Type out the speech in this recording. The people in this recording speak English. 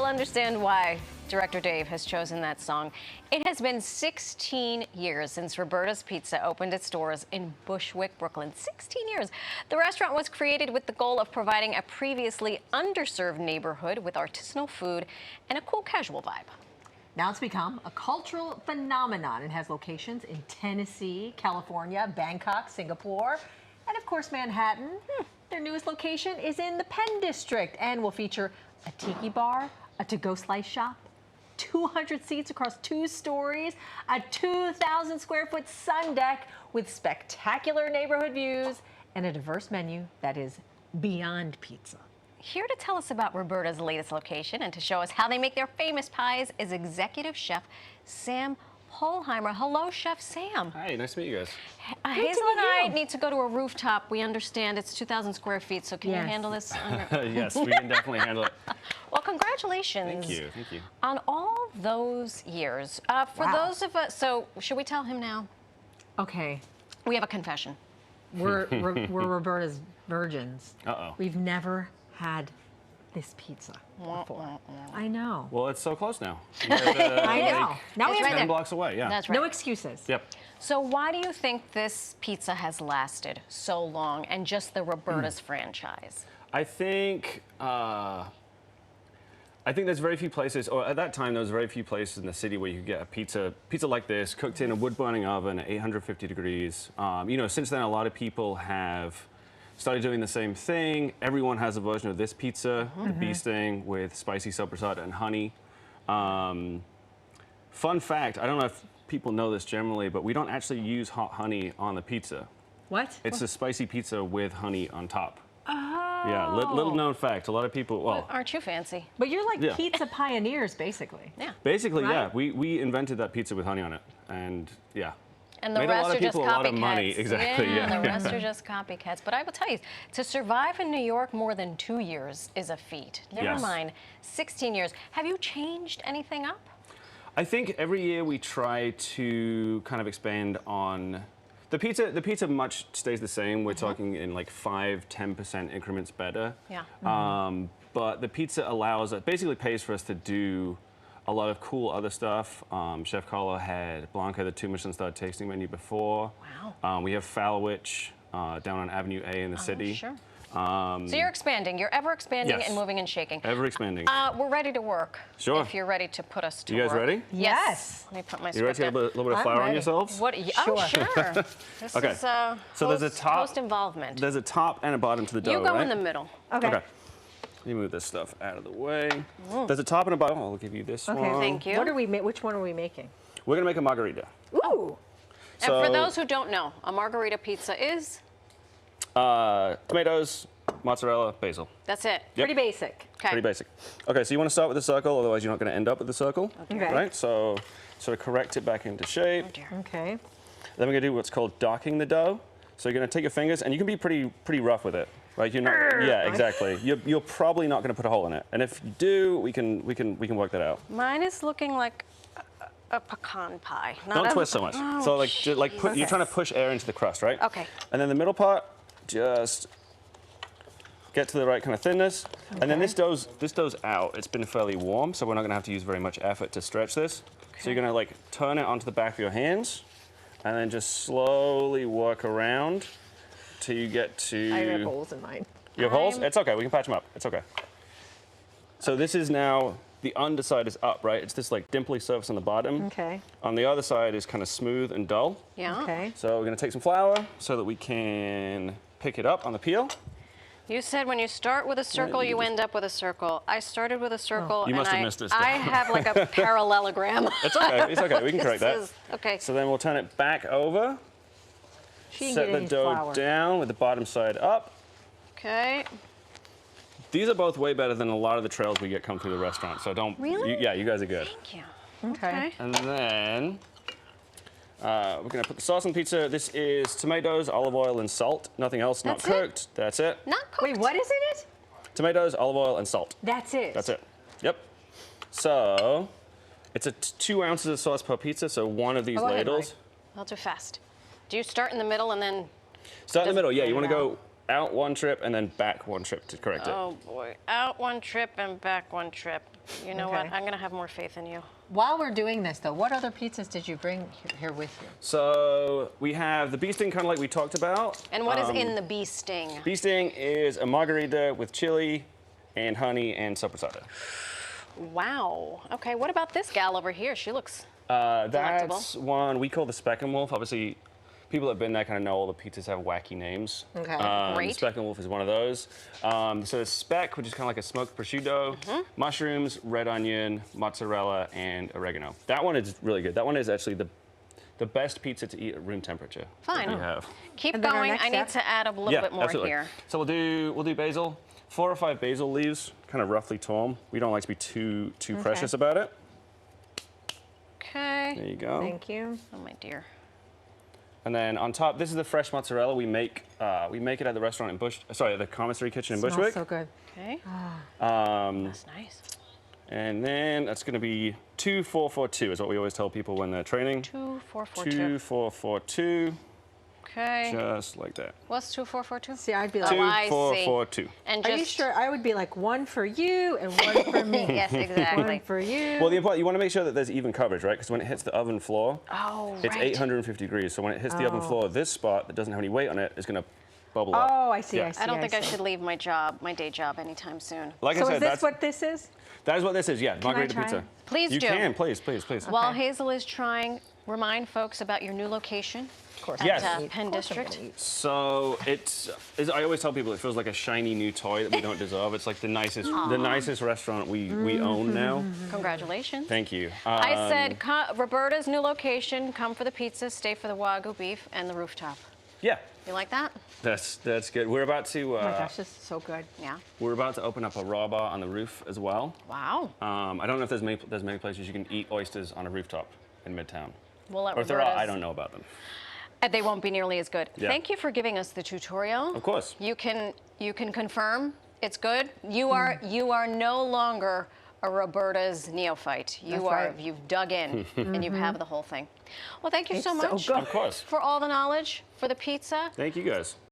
You'll understand why Director Dave has chosen that song. It has been 16 years since Roberta's Pizza opened its doors in Bushwick, Brooklyn. 16 years. The restaurant was created with the goal of providing a previously underserved neighborhood with artisanal food and a cool casual vibe. Now it's become a cultural phenomenon and has locations in Tennessee, California, Bangkok, Singapore, and of course Manhattan. Their newest location is in the Penn District and will feature a tiki bar, a to-go slice shop, 200 seats across 2 stories, a 2,000 square foot sun deck with spectacular neighborhood views, and a diverse menu that is beyond pizza. Here to tell us about Roberta's latest location and to show us how they make their famous pies is executive chef Sam Pollheimer. Hello, Chef Sam. Hi, nice to meet you guys. Hazel and I need to go to a rooftop. We understand it's 2,000 square feet, so can you handle this? Yes, we can definitely handle it. Well, congratulations. Thank you. On all those years. For those of us, so should we tell him now? Okay. We have a confession. We're Roberta's virgins. Uh-oh. We've never had this pizza before. I know. Well, it's so close now. I know. Now we It's have right 10 blocks away, yeah. That's right. no excuses. Yep. So why do you think this pizza has lasted so long and just the Roberta's franchise? I think there's very few places, or at that time there was very few places in the city where you could get a pizza like this, cooked in a wood-burning oven at 850 degrees. You know, since then a lot of people have started doing the same thing. Everyone has a version of this pizza, the bee sting with spicy sopressata and honey. Fun fact, I don't know if people know this generally, but we don't actually use hot honey on the pizza. What? It's a spicy pizza with honey on top. Oh. Yeah, little known fact. A lot of people, well, Aren't you fancy? But you're like pizza pioneers, basically. Yeah. basically, Right? yeah, we invented that pizza with honey on it, and yeah. And the Made a rest lot of are just people a lot of copycats. money, exactly, yeah. The rest are just copycats. But I will tell you, to survive in New York more than 2 years is a feat. Never Yes. mind 16 years. Have you changed anything up? I think every year we try to kind of expand on the pizza. The pizza much stays the same. We're talking in like 5–10% increments better. Yeah. But the pizza allows, it basically pays for us to do a lot of cool other stuff. Chef Carlo had Blanca, the 2 Michelin-starred tasting menu before. Wow. We have Falwich down on Avenue A in the city. Sure. So you're expanding. You're ever expanding Yes. and moving and shaking. Ever expanding. We're ready to work. Sure. If you're ready to put us to You guys work. ready? Yes. Let me put my You ready script to get a in. little bit of I'm flour on ready. yourselves? What? Oh, sure. This Okay. is So there's a top- host involvement. There's a top and a bottom to the dough, You go right? in the middle. Okay. Okay. Let me move this stuff out of the way. There's a top and a bottom. I'll give you this one. Thank you. Which one are we making? We're gonna make a margarita. Ooh. And for those who don't know, a margarita pizza is? Tomatoes, mozzarella, basil. That's it. Yep. Pretty basic. Okay. Pretty basic. Okay, so you want to start with a circle, otherwise you're not going to end up with the circle. Okay. Right? So sort of correct it back into shape. Oh, dear. Okay. Then we're going to do what's called docking the dough. So you're going to take your fingers, and you can be pretty rough with it. Right? You're not. Yeah, exactly. You're probably not going to put a hole in it. And if you do, we can work that out. Mine is looking like a pecan pie. Don't twist so much. Oh, So you're trying to push air into the crust, right? Okay. And then the middle part, just get to the right kind of thinness. And then this dough's out. It's been fairly warm, so we're not gonna have to use very much effort to stretch this. So you're gonna like turn it onto the back of your hands and then just slowly work around till you get to... I have holes in mine. You have holes? It's okay, we can patch them up. It's okay. So this is now, the underside is up, right? It's this like dimply surface on the bottom. Okay. On the other side is kind of smooth and dull. Yeah. Okay. So we're gonna take some flour so that we can pick it up on the peel. You said when you start with a circle, you end up with a circle. I started with a circle, You and must have missed this I stuff. have like a parallelogram. It's okay, we can correct that. Okay. So then we'll turn it back over, She didn't set get the any dough flour. down with the bottom side up. Okay. These are both way better than a lot of the trails we get come through the restaurant, so don't... Really? Yeah, you guys are good. Thank you. Okay. And then we're gonna put the sauce on pizza. This is tomatoes, olive oil, and salt. Nothing else, not That's it? cooked. That's it. Not cooked. Wait, what is in it? Tomatoes, olive oil, and salt. That's it. That's it. Yep. So it's 2 ounces of sauce per pizza, so one of these Go ahead, ladles. I'll do fast. Do you start in the middle and then... Start in the middle, yeah. You want to Spread it go out one trip and then back one trip to correct it. Oh boy, out one trip and back one trip. You know what? Okay. I'm gonna have more faith in you. While we're doing this, though, what other pizzas did you bring here with you? So we have the bee sting, kind of like we talked about. And what is in the bee sting? Bee sting is a margarita with chili and honey and sopressata. Wow. Okay, what about this gal over here? She looks delectable. That's one we call the Speck and Wolf. Obviously, people that have been there kind of know all the pizzas have wacky names. Okay. Great. The Speck and Wolf is one of those. So the Speck, which is kind of like a smoked prosciutto, mushrooms, red onion, mozzarella, and oregano. That one is really good. That one is actually the best pizza to eat at room temperature. Fine. That we have. Keep And then our going. next I need step? to add a little bit more absolutely. here. So we'll do basil. 4 or 5 basil leaves, kind of roughly torn. We don't like to be too precious about it. There Okay. you go. Thank you. Oh my dear. And then on top, this is the fresh mozzarella we make. We make it at the restaurant in at the commissary kitchen in Smells Bushwick. so good. Okay. That's nice. And then that's going to be 2-4-4-2 is what we always tell people when they're training. 2-4-4-2. 2-4-4-2, Okay. just like that. What's 2-4-4-2? See, I'd be Oh, like, I see. 2-4-4-2. And are you just sure? I would be like, one for you and one for me. yes, exactly. One for you. Well, the important, you want to make sure that there's even coverage, right? Because when it hits the oven floor, Oh, it's right. 850 degrees. So when it hits the oven floor, this spot that doesn't have any weight on it is going to bubble up. Oh, I see, Yeah. I see. I don't think I see. should leave my day job anytime soon. Like So I said, is this that's what this is? that is what this is. Yeah, margarita try pizza. it? Please you do. can, please. While Hazel is trying, remind folks about your new location. Of course. At Yes. Penn District. So I always tell people it feels like a shiny new toy that we don't deserve. It's like the nicest restaurant we own now. Congratulations. Thank you. I said, Roberta's new location, come for the pizza, stay for the Wagyu beef, and the rooftop. Yeah, You like that? that's good. We're about to Oh my gosh, this is so good. Yeah. we're about to open up a raw bar on the roof as well. Wow. I don't know if there's many places you can eat oysters on a rooftop in Midtown. Well, at Or if there are, I Roberta's, don't know about them. They won't be nearly as good. Yeah. Thank you for giving us the tutorial. Of course. You can confirm it's good. You are no longer a Roberta's neophyte. That's right. You've dug in and you have the whole thing. Well, thank you so It's so much good. Of course. for all the knowledge, for the pizza. Thank you guys.